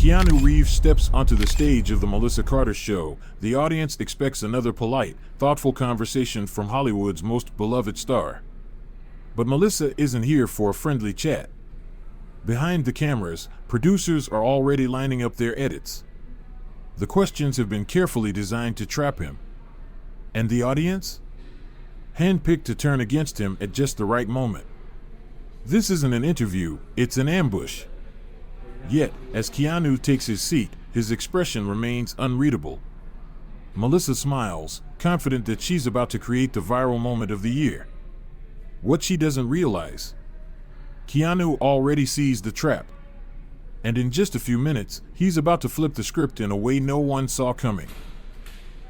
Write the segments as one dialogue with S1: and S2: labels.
S1: Keanu Reeves steps onto the stage of the Melissa Carter show. The audience expects another polite, thoughtful conversation from Hollywood's most beloved star. But Melissa isn't here for a friendly chat. Behind the cameras, producers are already lining up their edits. The questions have been carefully designed to trap him. And the audience? Handpicked to turn against him at just the right moment. This isn't an interview, it's an ambush. Yet, as Keanu takes his seat, his expression remains unreadable. Melissa smiles, confident that she's about to create the viral moment of the year. What she doesn't realize, Keanu already sees the trap. And in just a few minutes, he's about to flip the script in a way no one saw coming.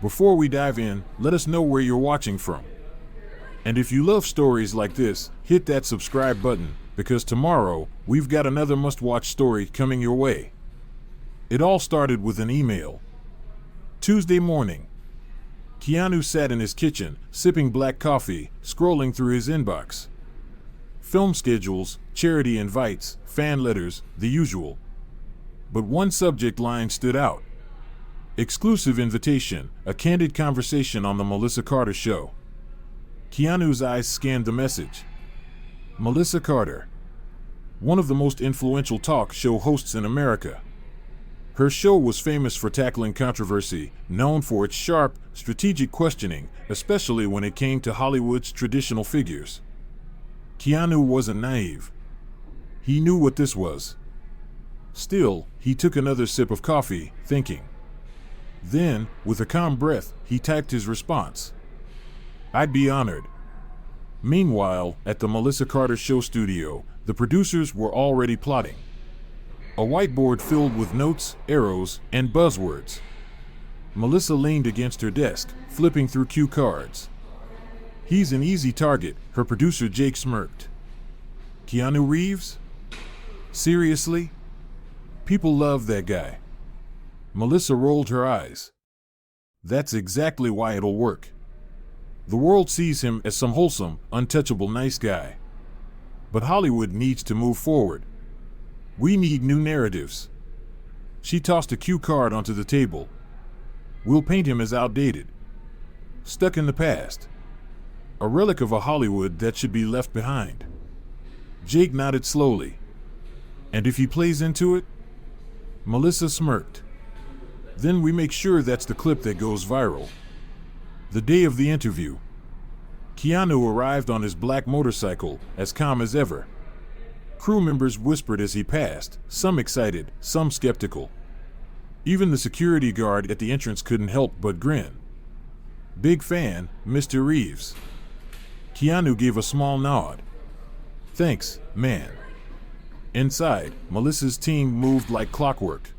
S1: Before we dive in, let us know where you're watching from. And if you love stories like this, hit that subscribe button, because tomorrow, we've got another must-watch story coming your way. It all started with an email. Tuesday morning. Keanu sat in his kitchen, sipping black coffee, scrolling through his inbox. Film schedules, charity invites, fan letters, the usual. But one subject line stood out. Exclusive invitation, a candid conversation on the Melissa Carter show. Keanu's eyes scanned the message. Melissa Carter, one of the most influential talk show hosts in America. Her show was famous for tackling controversy, known for its sharp, strategic questioning, especially when it came to Hollywood's traditional figures. Keanu wasn't naive. He knew what this was. Still, he took another sip of coffee, thinking. Then, with a calm breath, he typed his response. I'd be honored. Meanwhile, at the Melissa Carter show studio, the producers were already plotting. A whiteboard filled with notes, arrows, and buzzwords. Melissa leaned against her desk, flipping through cue cards. He's an easy target, her producer Jake smirked. Keanu Reeves? Seriously? People love that guy. Melissa rolled her eyes. That's exactly why it'll work. The world sees him as some wholesome, untouchable nice guy. But Hollywood needs to move forward. We need new narratives. She tossed a cue card onto the table. We'll paint him as outdated. Stuck in the past. A relic of a Hollywood that should be left behind. Jake nodded slowly. And if he plays into it? Melissa smirked. Then we make sure that's the clip that goes viral. The day of the interview. Keanu arrived on his black motorcycle, as calm as ever. Crew members whispered as he passed, some excited, some skeptical. Even the security guard at the entrance couldn't help but grin. Big fan, Mr. Reeves. Keanu gave a small nod. Thanks, man. Inside, Melissa's team moved like clockwork.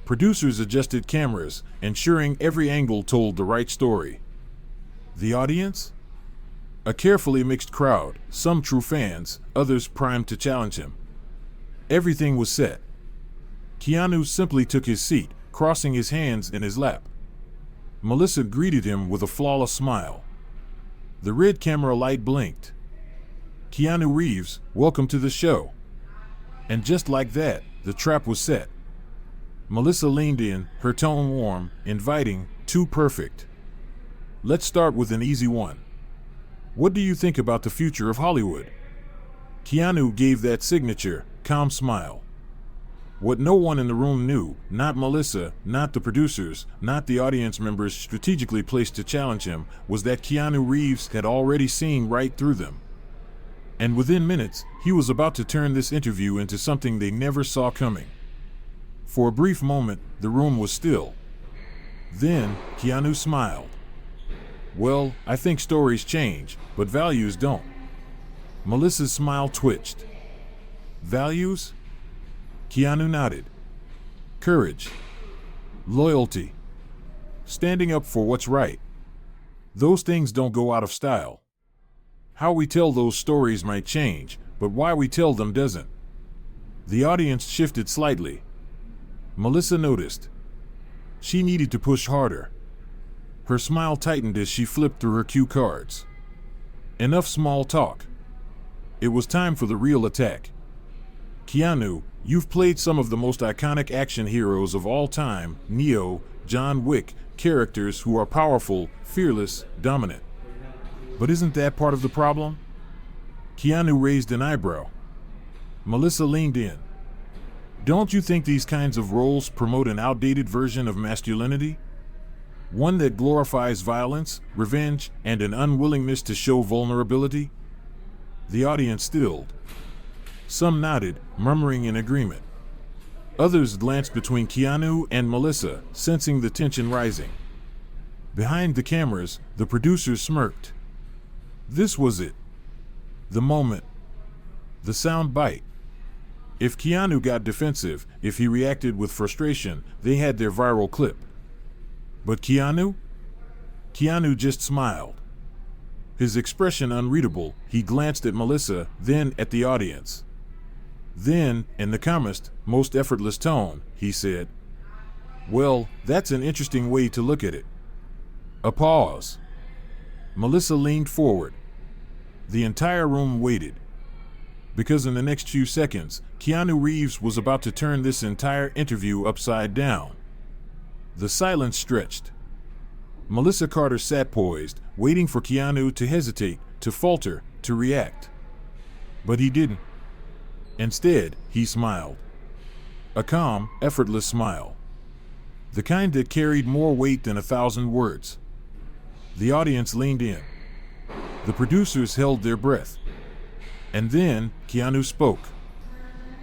S1: Producers adjusted cameras, ensuring every angle told the right story. The audience? A carefully mixed crowd, some true fans, others primed to challenge him. Everything was set. Keanu simply took his seat, crossing his hands in his lap. Melissa greeted him with a flawless smile. The red camera light blinked. Keanu Reeves, welcome to the show. And just like that, the trap was set. Melissa leaned in, her tone warm, inviting, too perfect. Let's start with an easy one. What do you think about the future of Hollywood? Keanu gave that signature, calm smile. What no one in the room knew, not Melissa, not the producers, not the audience members strategically placed to challenge him, was that Keanu Reeves had already seen right through them. And within minutes, he was about to turn this interview into something they never saw coming. For a brief moment, the room was still. Then, Keanu smiled. Well, I think stories change, but values don't. Melissa's smile twitched. Values? Keanu nodded. Courage. Loyalty. Standing up for what's right. Those things don't go out of style. How we tell those stories might change, but why we tell them doesn't. The audience shifted slightly. Melissa noticed. She needed to push harder. Her smile tightened as she flipped through her cue cards. Enough small talk. It was time for the real attack. Keanu, You've played some of the most iconic action heroes of all time, Neo, John Wick, characters who are powerful, fearless, dominant. But isn't that part of the problem? Keanu raised an eyebrow. Melissa leaned in. Don't you think these kinds of roles promote an outdated version of masculinity? One that glorifies violence, revenge, and an unwillingness to show vulnerability? The audience stilled. Some nodded, murmuring in agreement. Others glanced between Keanu and Melissa, sensing the tension rising. Behind the cameras, the producers smirked. This was it. The moment. The sound bite. If Keanu got defensive, if he reacted with frustration, they had their viral clip. But Keanu? Keanu just smiled. His expression unreadable, he glanced at Melissa, then at the audience. Then, in the calmest, most effortless tone, he said, "Well, that's an interesting way to look at it." A pause. Melissa leaned forward. The entire room waited. Because in the next few seconds, Keanu Reeves was about to turn this entire interview upside down. The silence stretched. Melissa Carter sat poised, waiting for Keanu to hesitate, to falter, to react. But he didn't. Instead, he smiled. A calm, effortless smile. The kind that carried more weight than 1,000 words. The audience leaned in. The producers held their breath. And then, Keanu spoke.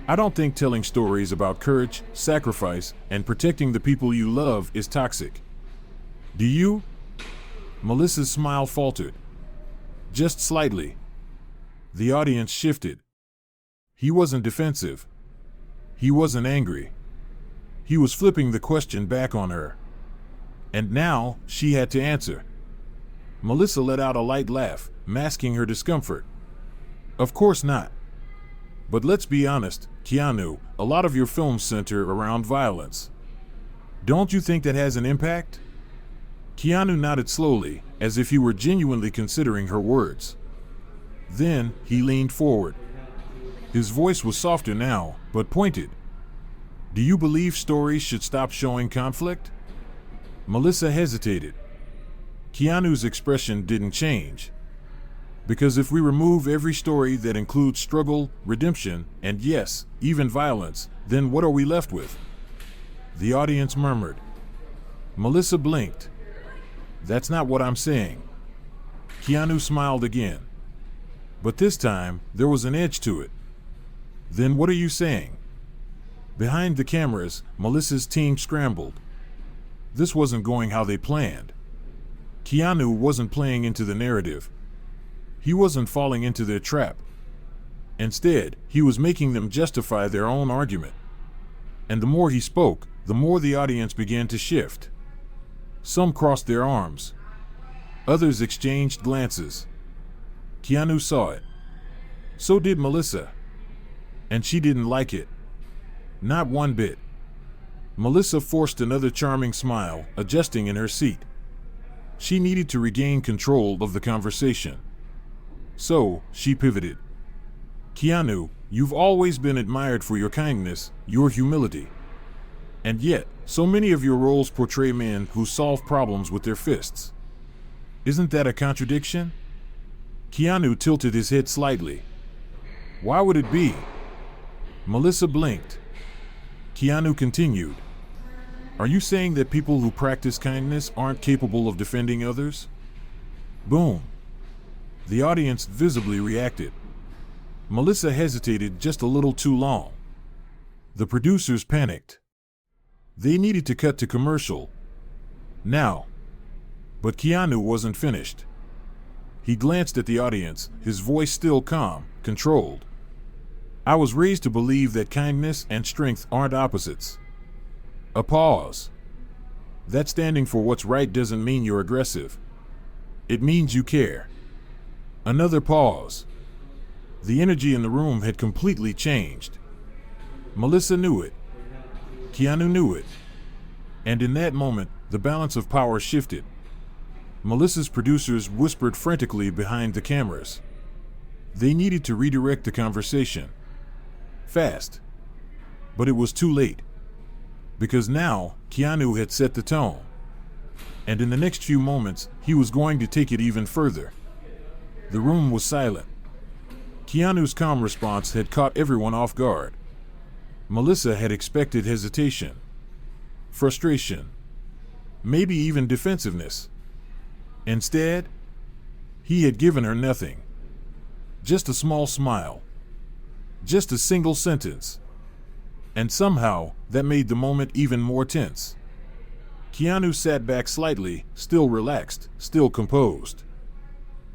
S1: "I don't think telling stories about courage, sacrifice, and protecting the people you love is toxic. Do you?" Melissa's smile faltered. Just slightly. The audience shifted. He wasn't defensive. He wasn't angry. He was flipping the question back on her. And now, she had to answer. Melissa let out a light laugh, masking her discomfort. "Of course not. But let's be honest, Keanu, a lot of your films center around violence. Don't you think that has an impact?" Keanu nodded slowly, as if he were genuinely considering her words. Then, he leaned forward. His voice was softer now, but pointed. "Do you believe stories should stop showing conflict?" Melissa hesitated. Keanu's expression didn't change. Because if we remove every story that includes struggle, redemption, and yes, even violence, then what are we left with? The audience murmured. Melissa blinked. "That's not what I'm saying." Keanu smiled again. But this time, there was an edge to it. "Then what are you saying?" Behind the cameras, Melissa's team scrambled. This wasn't going how they planned. Keanu wasn't playing into the narrative. He wasn't falling into their trap. Instead, he was making them justify their own argument. And the more he spoke, the more the audience began to shift. Some crossed their arms. Others exchanged glances. Keanu saw it. So did Melissa. And she didn't like it. Not one bit. Melissa forced another charming smile, adjusting in her seat. She needed to regain control of the conversation. So, she pivoted. "Keanu, you've always been admired for your kindness, your humility. And yet, so many of your roles portray men who solve problems with their fists. Isn't that a contradiction?" Keanu tilted his head slightly. "Why would it be?" Melissa blinked. Keanu continued. "Are you saying that people who practice kindness aren't capable of defending others?" Boom. The audience visibly reacted. Melissa hesitated just a little too long. The producers panicked. They needed to cut to commercial. Now. But Keanu wasn't finished. He glanced at the audience, his voice still calm, controlled. "I was raised to believe that kindness and strength aren't opposites." A pause. That standing for what's right doesn't mean you're aggressive. It means you care. Another pause. The energy in the room had completely changed. Melissa knew it. Keanu knew it. And in that moment, the balance of power shifted. Melissa's producers whispered frantically behind the cameras. They needed to redirect the conversation. Fast. But it was too late. Because now, Keanu had set the tone. And in the next few moments, he was going to take it even further. The room was silent. Keanu's calm response had caught everyone off guard. Melissa had expected hesitation, frustration, maybe even defensiveness. Instead, he had given her nothing. Just a small smile. Just a single sentence. And somehow, that made the moment even more tense. Keanu sat back slightly, still relaxed, still composed.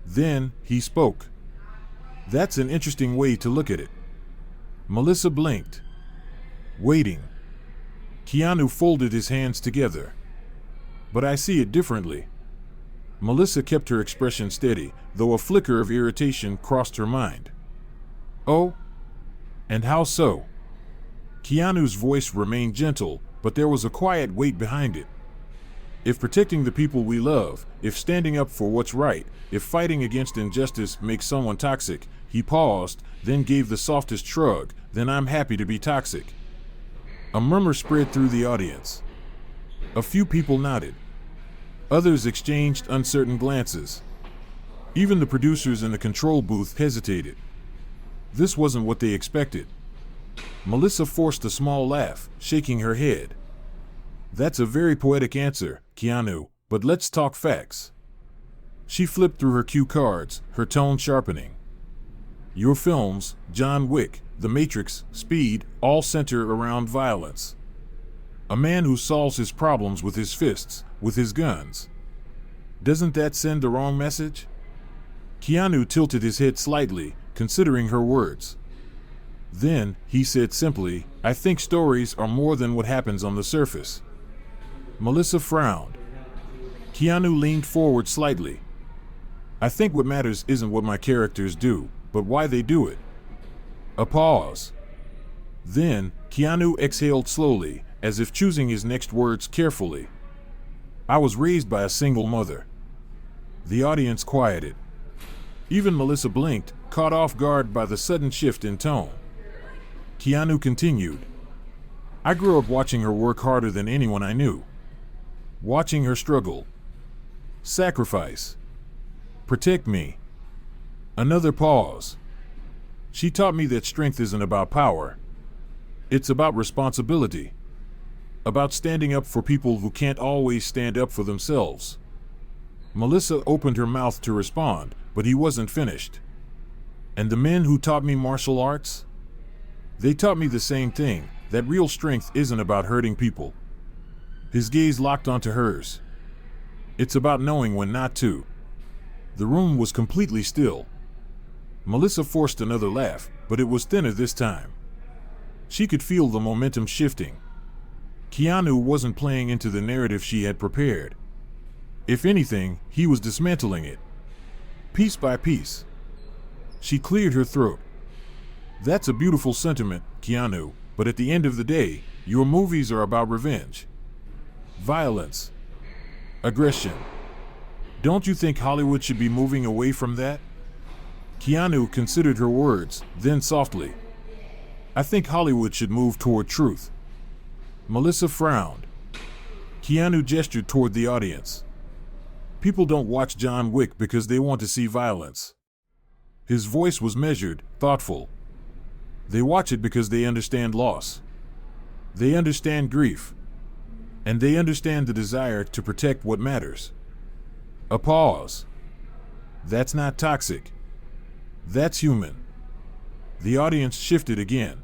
S1: Then, he spoke. That's an interesting way to look at it. Melissa blinked. Waiting. Keanu folded his hands together. But I see it differently. Melissa kept her expression steady, though a flicker of irritation crossed her mind. Oh? And how so? Keanu's voice remained gentle, but there was a quiet weight behind it. If protecting the people we love, if standing up for what's right, if fighting against injustice makes someone toxic, he paused, then gave the softest shrug, then I'm happy to be toxic. A murmur spread through the audience. A few people nodded. Others exchanged uncertain glances. Even the producers in the control booth hesitated. This wasn't what they expected. Melissa forced a small laugh, shaking her head. That's a very poetic answer, Keanu, but let's talk facts. She flipped through her cue cards, her tone sharpening. Your films, John Wick, The Matrix, Speed, all center around violence. A man who solves his problems with his fists, with his guns. Doesn't that send the wrong message? Keanu tilted his head slightly, considering her words. Then, he said simply, I think stories are more than what happens on the surface. Melissa frowned. Keanu leaned forward slightly. I think what matters isn't what my characters do, but why they do it. A pause. Then, Keanu exhaled slowly, as if choosing his next words carefully. I was raised by a single mother. The audience quieted. Even Melissa blinked, caught off guard by the sudden shift in tone. Keanu continued. I grew up watching her work harder than anyone I knew. Watching her struggle. Sacrifice. Protect me. Another pause. She taught me that strength isn't about power. It's about responsibility. About standing up for people who can't always stand up for themselves. Melissa opened her mouth to respond, but he wasn't finished. And the men who taught me martial arts? They taught me the same thing, that real strength isn't about hurting people. His gaze locked onto hers. It's about knowing when not to. The room was completely still. Melissa forced another laugh, but it was thinner this time. She could feel the momentum shifting. Keanu wasn't playing into the narrative she had prepared. If anything, he was dismantling it. Piece by piece. She cleared her throat. That's a beautiful sentiment, Keanu, but at the end of the day, your movies are about revenge. Violence. Aggression. Don't you think Hollywood should be moving away from that? Keanu considered her words, then softly. I think Hollywood should move toward truth. Melissa frowned. Keanu gestured toward the audience. People don't watch John Wick because they want to see violence. His voice was measured, thoughtful. They watch it because they understand loss. They understand grief. And they understand the desire to protect what matters. A pause. That's not toxic. That's human. The audience shifted again.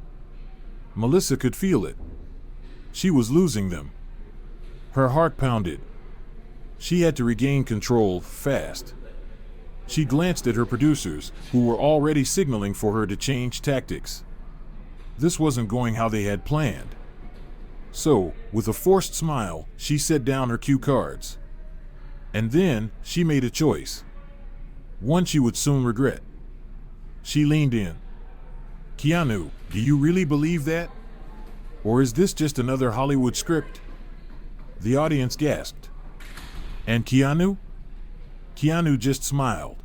S1: Melissa could feel it. She was losing them. Her heart pounded. She had to regain control fast. She glanced at her producers, who were already signaling for her to change tactics. This wasn't going how they had planned. So, with a forced smile, she set down her cue cards. And then, she made a choice. One she would soon regret. She leaned in. Keanu, do you really believe that? Or is this just another Hollywood script? The audience gasped. And Keanu? Keanu just smiled.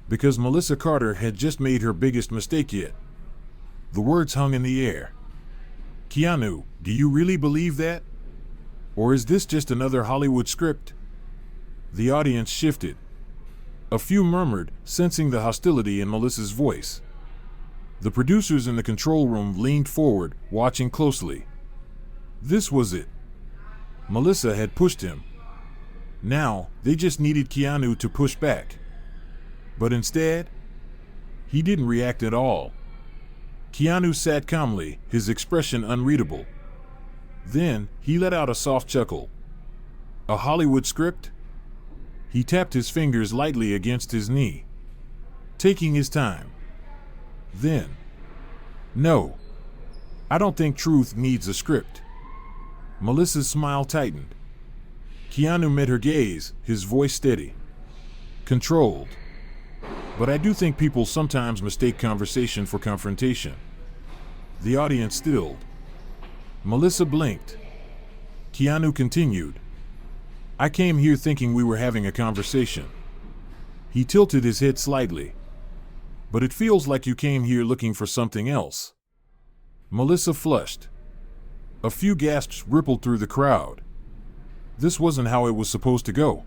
S1: Because Melissa Carter had just made her biggest mistake yet. The words hung in the air. Keanu, do you really believe that? Or is this just another Hollywood script? The audience shifted. A few murmured, sensing the hostility in Melissa's voice. The producers in the control room leaned forward, watching closely. This was it. Melissa had pushed him. Now, they just needed Keanu to push back. But instead, he didn't react at all. Keanu sat calmly, his expression unreadable. Then, he let out a soft chuckle. A Hollywood script? He tapped his fingers lightly against his knee, taking his time. Then, no, I don't think truth needs a script. Melissa's smile tightened. Keanu met her gaze, his voice steady, controlled. But I do think people sometimes mistake conversation for confrontation. The audience stilled. Melissa blinked. Keanu continued. I came here thinking we were having a conversation. He tilted his head slightly. But it feels like you came here looking for something else. Melissa flushed. A few gasps rippled through the crowd. This wasn't how it was supposed to go.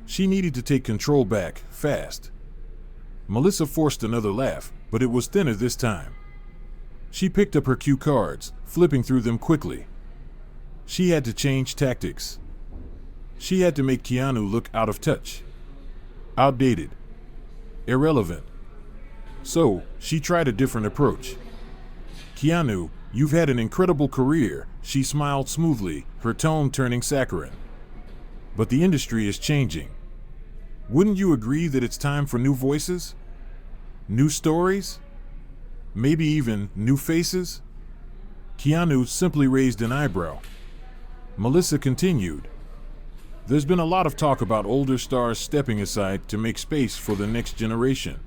S1: She needed to take control back, fast. Melissa forced another laugh, but it was thinner this time. She picked up her cue cards, flipping through them quickly. She had to change tactics. She had to make Keanu look out of touch, outdated, irrelevant. So, she tried a different approach. Keanu, you've had an incredible career, she smiled smoothly, her tone turning saccharine. But the industry is changing. Wouldn't you agree that it's time for new voices? New stories? Maybe even new faces? Keanu simply raised an eyebrow. Melissa continued. There's been a lot of talk about older stars stepping aside to make space for the next generation.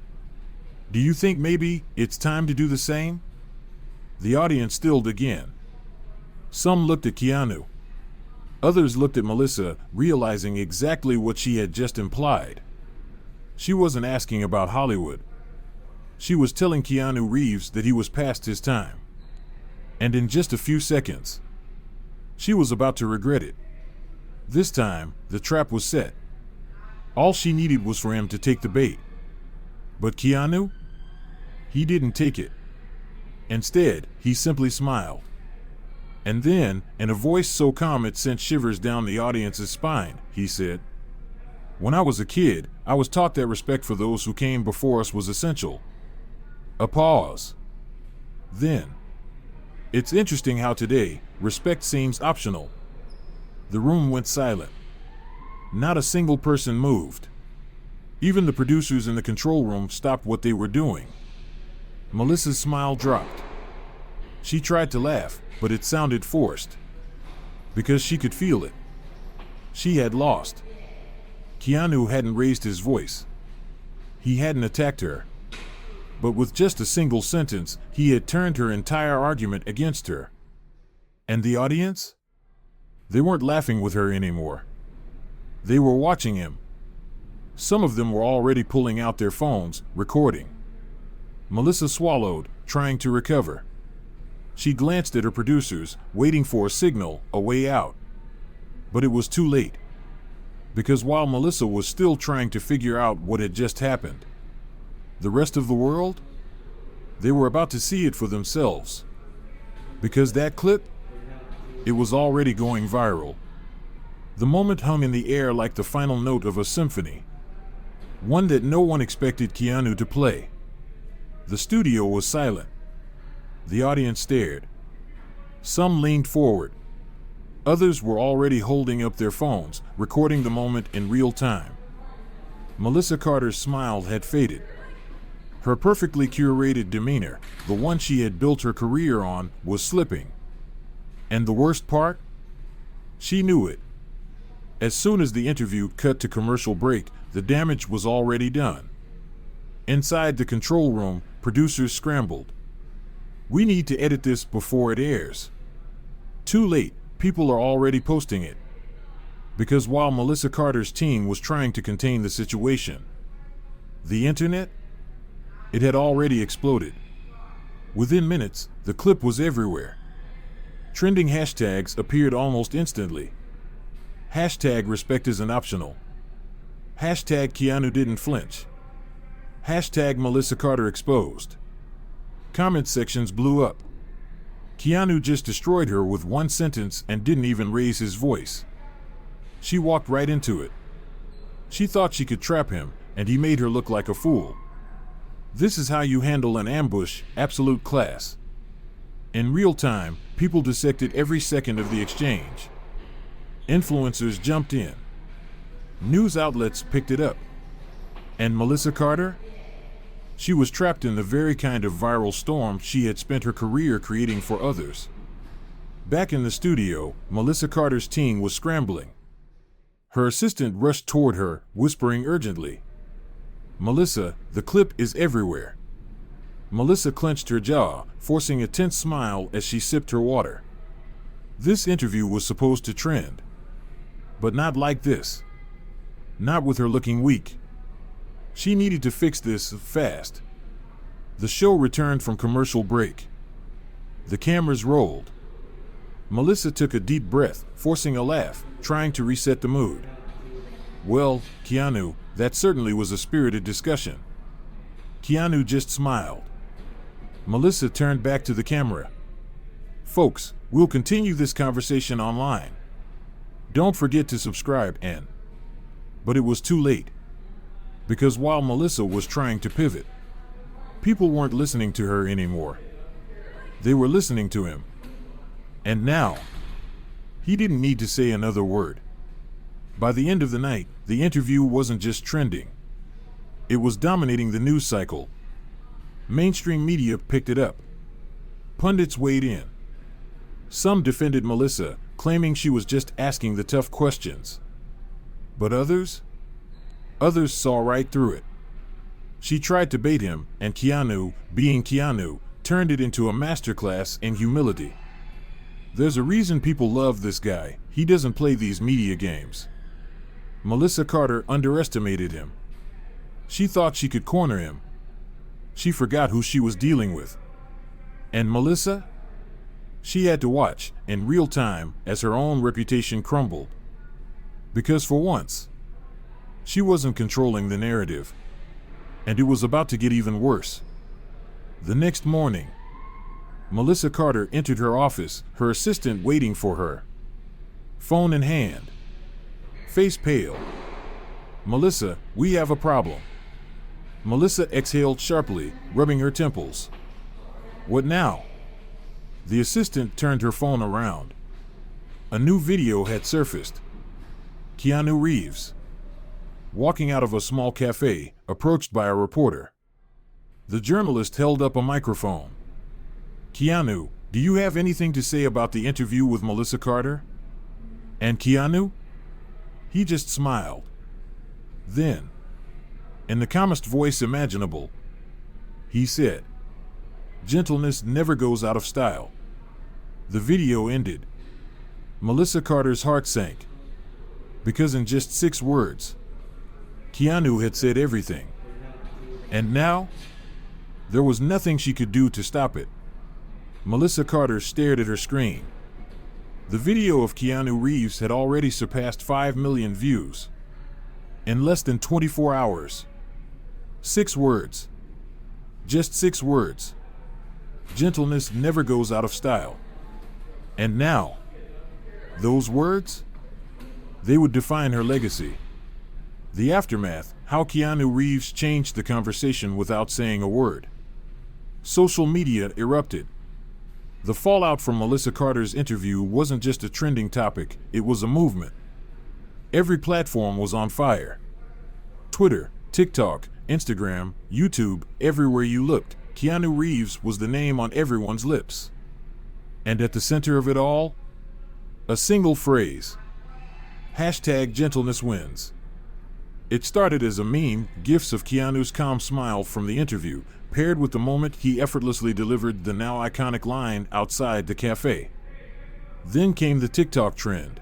S1: Do you think maybe it's time to do the same? The audience stilled again. Some looked at Keanu. Others looked at Melissa, realizing exactly what she had just implied. She wasn't asking about Hollywood. She was telling Keanu Reeves that he was past his time. And in just a few seconds, she was about to regret it. This time, the trap was set. All she needed was for him to take the bait. But Keanu? He didn't take it. Instead, he simply smiled. And then, in a voice so calm it sent shivers down the audience's spine, he said, When I was a kid, I was taught that respect for those who came before us was essential. A pause. Then, it's interesting how today, respect seems optional. The room went silent. Not a single person moved. Even the producers in the control room stopped what they were doing. Melissa's smile dropped. She tried to laugh, but it sounded forced. Because she could feel it. She had lost. Keanu hadn't raised his voice. He hadn't attacked her. But with just a single sentence, he had turned her entire argument against her. And the audience? They weren't laughing with her anymore. They were watching him. Some of them were already pulling out their phones, recording. Melissa swallowed, trying to recover. She glanced at her producers, waiting for a signal, a way out. But it was too late. Because while Melissa was still trying to figure out what had just happened, the rest of the world? They were about to see it for themselves. Because that clip? It was already going viral. The moment hung in the air like the final note of a symphony. One that no one expected Keanu to play. The studio was silent. The audience stared. Some leaned forward. Others were already holding up their phones, recording the moment in real time. Melissa Carter's smile had faded. Her perfectly curated demeanor, the one she had built her career on, was slipping. And the worst part? She knew it. As soon as the interview cut to commercial break, the damage was already done. Inside the control room, producers scrambled. We need to edit this before it airs. Too late, people are already posting it. Because while Melissa Carter's team was trying to contain the situation, the internet? It had already exploded. Within minutes, the clip was everywhere. Trending hashtags appeared almost instantly. Hashtag respect isn't optional. Hashtag Keanu didn't flinch. Hashtag Melissa Carter exposed. Comment sections blew up. Keanu just destroyed her with one sentence and didn't even raise his voice. She walked right into it. She thought she could trap him, and he made her look like a fool. This is how you handle an ambush, absolute class. In real time, people dissected every second of the exchange. Influencers jumped in. News outlets picked it up. And Melissa Carter? She was trapped in the very kind of viral storm she had spent her career creating for others. Back in the studio, Melissa Carter's team was scrambling. Her assistant rushed toward her, whispering urgently, "Melissa, the clip is everywhere." Melissa clenched her jaw, forcing a tense smile as she sipped her water. This interview was supposed to trend. But not like this. Not with her looking weak. She needed to fix this fast. The show returned from commercial break. The cameras rolled. Melissa took a deep breath, forcing a laugh, trying to reset the mood. "Well, Keanu, that certainly was a spirited discussion." Keanu just smiled. Melissa turned back to the camera. "Folks, we'll continue this conversation online. Don't forget to subscribe and..." But it was too late. Because while Melissa was trying to pivot, people weren't listening to her anymore. They were listening to him. And now, he didn't need to say another word. By the end of the night, the interview wasn't just trending. It was dominating the news cycle. Mainstream media picked it up. Pundits weighed in. Some defended Melissa, claiming she was just asking the tough questions. But others saw right through it. She tried to bait him, and Keanu, being Keanu, turned it into a masterclass in humility. There's a reason people love this guy. He doesn't play these media games. Melissa Carter underestimated him. She thought she could corner him. She forgot who she was dealing with. And Melissa? She had to watch, in real time, as her own reputation crumbled. Because for once, she wasn't controlling the narrative. And it was about to get even worse. The next morning, Melissa Carter entered her office, her assistant waiting for her. Phone in hand. Face pale. "Melissa, we have a problem." Melissa exhaled sharply, rubbing her temples. "What now?" The assistant turned her phone around. A new video had surfaced. Keanu Reeves, walking out of a small cafe, approached by a reporter. The journalist held up a microphone. "Keanu, do you have anything to say about the interview with Melissa Carter?" And Keanu? He just smiled. Then, in the calmest voice imaginable, he said, "Gentleness never goes out of style." The video ended. Melissa Carter's heart sank. Because in just 6 words, Keanu had said everything. And now, there was nothing she could do to stop it. Melissa Carter stared at her screen. The video of Keanu Reeves had already surpassed 5 million views. In less than 24 hours. 6 words. Just 6 words. Gentleness never goes out of style. And now, those words? They would define her legacy. The aftermath, how Keanu Reeves changed the conversation without saying a word. Social media erupted. The fallout from Melissa Carter's interview wasn't just a trending topic, it was a movement. Every platform was on fire. Twitter, TikTok, Instagram, YouTube, everywhere you looked, Keanu Reeves was the name on everyone's lips. And at the center of it all, a single phrase. #gentleness wins. It started as a meme, gifs of Keanu's calm smile from the interview, paired with the moment he effortlessly delivered the now iconic line outside the cafe. Then came the TikTok trend.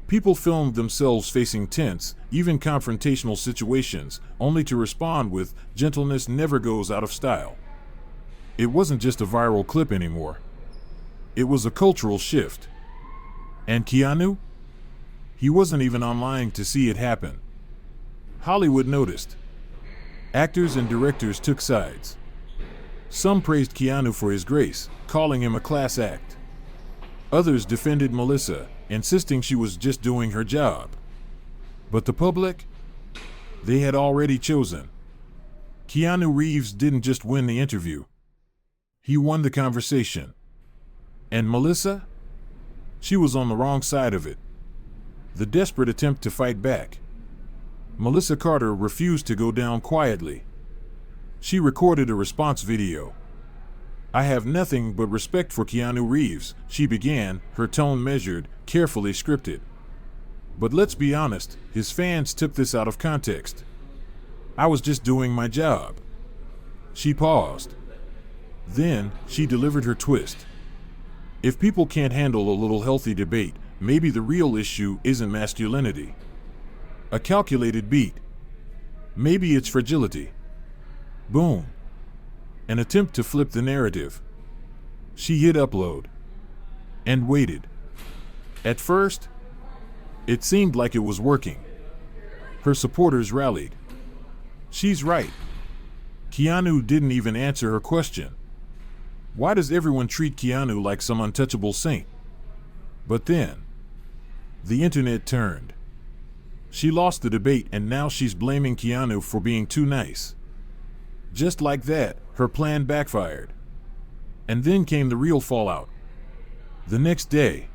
S1: People filmed themselves facing tense, even confrontational situations, only to respond with, "Gentleness never goes out of style." It wasn't just a viral clip anymore. It was a cultural shift. And Keanu? He wasn't even online to see it happen. Hollywood noticed. Actors and directors took sides. Some praised Keanu for his grace, calling him a class act. Others defended Melissa, insisting she was just doing her job. But the public? They had already chosen. Keanu Reeves didn't just win the interview. He won the conversation. And Melissa? She was on the wrong side of it. The desperate attempt to fight back. Melissa Carter refused to go down quietly. She recorded a response video. "I have nothing but respect for Keanu Reeves," she began, her tone measured, carefully scripted. "But let's be honest, his fans took this out of context. I was just doing my job." She paused. Then, she delivered her twist. If people can't handle a little healthy debate, maybe the real issue isn't masculinity. A calculated beat. Maybe it's fragility. Boom. An attempt to flip the narrative. She hit upload. And waited. At first, it seemed like it was working. Her supporters rallied. She's right. Keanu didn't even answer her question. Why does everyone treat Keanu like some untouchable saint? But then, the internet turned. She lost the debate and now she's blaming Keanu for being too nice. Just like that, her plan backfired. And then came the real fallout. The next day,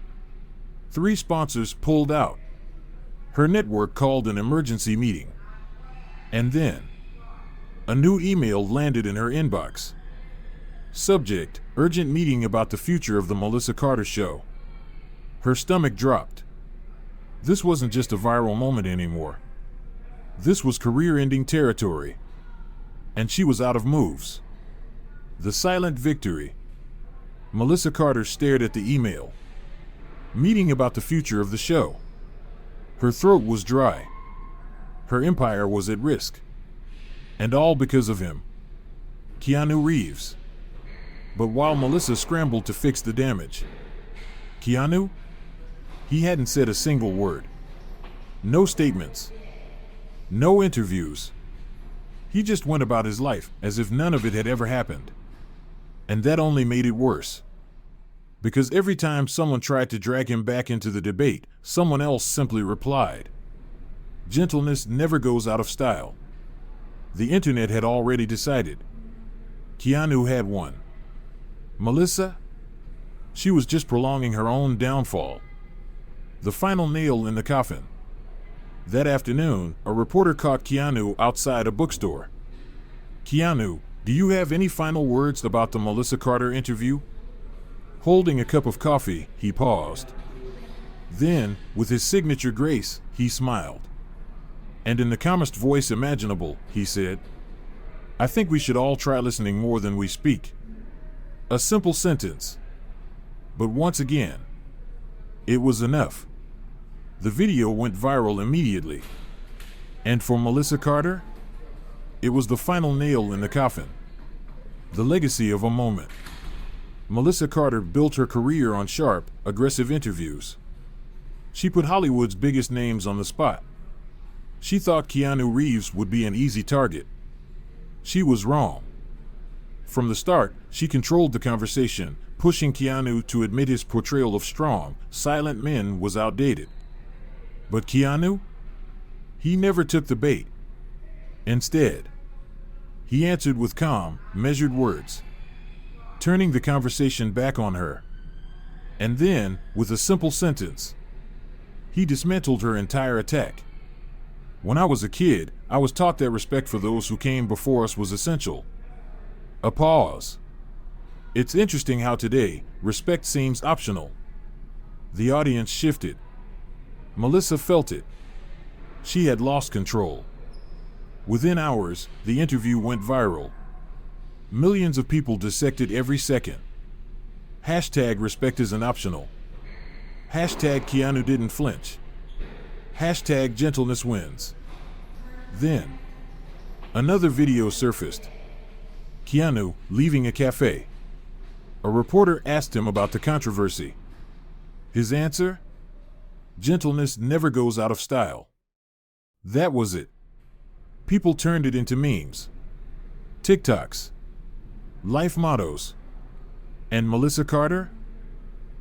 S1: 3 sponsors pulled out. Her network called an emergency meeting. And then, a new email landed in her inbox. Subject: urgent meeting about the future of the Melissa Carter Show. Her stomach dropped. This wasn't just a viral moment anymore. This was career-ending territory. And she was out of moves. The silent victory. Melissa Carter stared at the email. Meeting about the future of the show. Her throat was dry. Her empire was at risk. And all because of him. Keanu Reeves. But while Melissa scrambled to fix the damage, Keanu? He hadn't said a single word. No statements. No interviews. He just went about his life as if none of it had ever happened. And that only made it worse. Because every time someone tried to drag him back into the debate, someone else simply replied. Gentleness never goes out of style. The internet had already decided. Keanu had won. Melissa? She was just prolonging her own downfall. The final nail in the coffin. That afternoon, a reporter caught Keanu outside a bookstore. "Keanu, do you have any final words about the Melissa Carter interview?" Holding a cup of coffee, he paused. Then, with his signature grace, he smiled. And in the calmest voice imaginable, he said, "I think we should all try listening more than we speak." A simple sentence. But once again, it was enough. The video went viral immediately. And for Melissa Carter, it was the final nail in the coffin. The legacy of a moment. Melissa Carter built her career on sharp, aggressive interviews. She put Hollywood's biggest names on the spot. She thought Keanu Reeves would be an easy target. She was wrong. From the start, she controlled the conversation, pushing Keanu to admit his portrayal of strong, silent men was outdated. But Keanu? He never took the bait. Instead, he answered with calm, measured words, turning the conversation back on her. And then, with a simple sentence, he dismantled her entire attack. "When I was a kid, I was taught that respect for those who came before us was essential." A pause. It's interesting how today, respect seems optional. The audience shifted. Melissa felt it. She had lost control. Within hours, the interview went viral. Millions of people dissected every second. Hashtag respect isn't optional. Hashtag Keanu didn't flinch. Hashtag gentleness wins. Then, another video surfaced. Keanu leaving a cafe. A reporter asked him about the controversy. His answer? Gentleness never goes out of style. That was it. People turned it into memes, TikToks, life mottos. And Melissa Carter?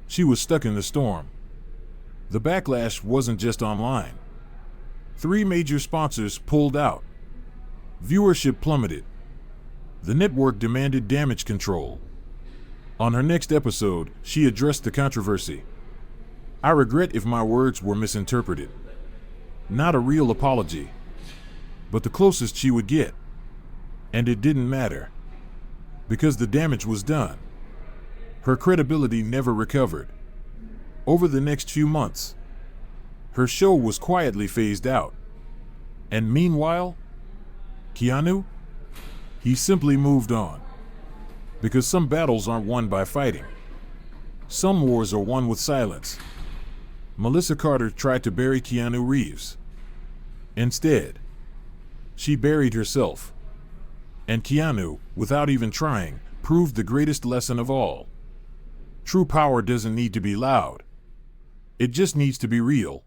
S1: She was stuck in the storm. The backlash wasn't just online. 3 major sponsors pulled out. Viewership plummeted. The network demanded damage control. On her next episode, she addressed the controversy. I regret if my words were misinterpreted. Not a real apology, but the closest she would get. And it didn't matter, because the damage was done. Her credibility never recovered. Over the next few months, her show was quietly phased out. And meanwhile, Keanu? He simply moved on. Because some battles aren't won by fighting. Some wars are won with silence. Melissa Carter tried to bury Keanu Reeves. Instead, she buried herself. And Keanu, without even trying, proved the greatest lesson of all. True power doesn't need to be loud. It just needs to be real.